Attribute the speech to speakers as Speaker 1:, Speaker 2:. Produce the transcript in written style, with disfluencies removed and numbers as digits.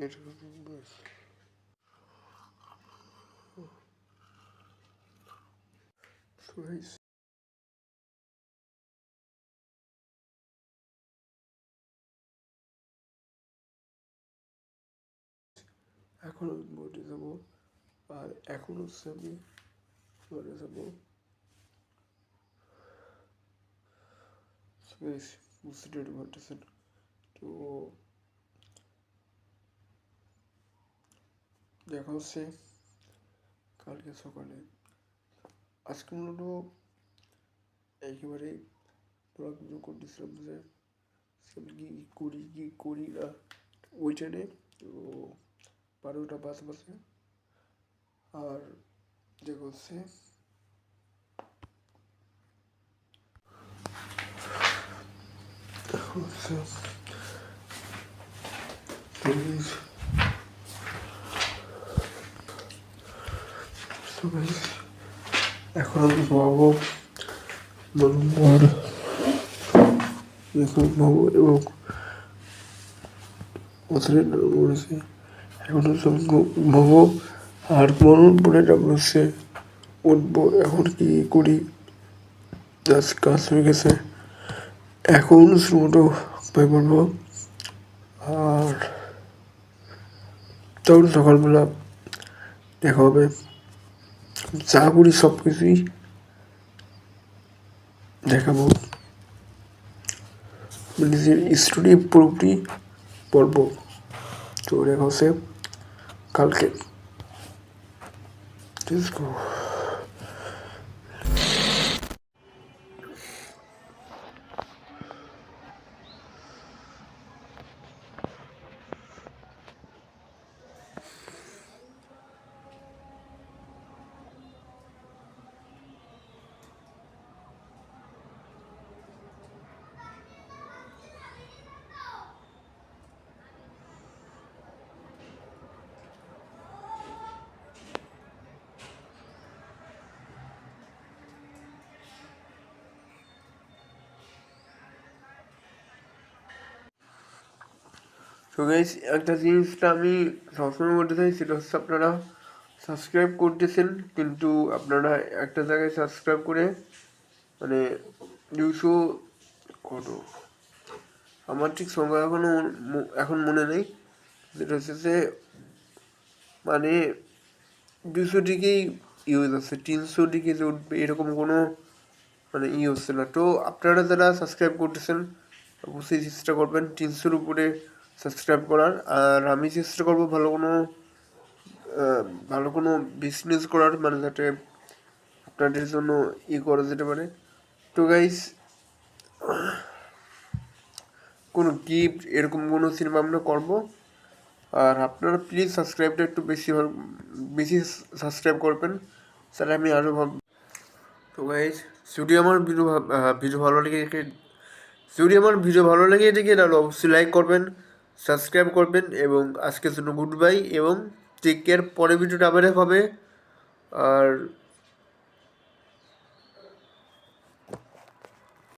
Speaker 1: এটা ব্যাস। So guys, এখন আমি বোর্ডে যাবো, আর এখন হচ্ছে আমি বোর্ডে যাবো। বেশ বুঝতে পারতেছেন। তো দেখা হচ্ছে কালকে সকালে। আজকে মূলত একেবারে পড়াশুনো করতেছিলাম যে আমি কি করি না ওইটা নিয়ে। তো 12টা বাজে আর দেখা হচ্ছে এখন আমি ঘুমাবো, এখন ঘুমাবো এবং মরেছে। এখন হচ্ছে ঘুমাবো আর ঘুমানোর পরে তারপর হচ্ছে উঠবো। এখন কি করি, কাজ হয়ে গেছে, এখন শুধু পাই পড়বো। আর তখন সকালবেলা দেখা হবে। যা করি সব কিছুই দেখাবো, নিজের স্টোরি পুরোপুরি পড়বো। তো দেখা হচ্ছে কালকে। তো গাইস, একটা জিনিসটা আমি সবসময় বলতে চাই, সেটা হচ্ছে আপনারা সাবস্ক্রাইব করতেছেন, কিন্তু আপনারা একটা জায়গায় সাবস্ক্রাইব করে মানে 200 কত আমার ঠিক সংখ্যা এখন মনে নেই, যেটা হচ্ছে যে মানে 200 দিকেই হয়ে যাচ্ছে, 300 দিকে যে উঠবে এরকম কোনো মানে হচ্ছে না। তো আপনারা যারা সাবস্ক্রাইব করতেছেন অবশ্যই চেষ্টা করবেন 300-র উপরে সাবস্ক্রাইব করার। আর আমি চেষ্টা করবো ভালো কোনো বিজনেস করার, মানে যাতে আপনাদের জন্য করা যেতে পারে। তো গাইস, কোনো গিফট এরকম কোনো সিনেমা আমরা করবো। আর আপনারা প্লিজ সাবস্ক্রাইবটা একটু বেশি সাবস্ক্রাইব করবেন, তাহলে আমি আরও তো গাইস, যদি আমার ভিডিও ভালো লেগে থাকে তাহলে অবশ্যই লাইক করবেন, সাবস্ক্রাইব করবেন, এবং আজকের জন্য গুড বাই এবং টেক কেয়ার। পরের ভিডিওটা আবার হবে। আর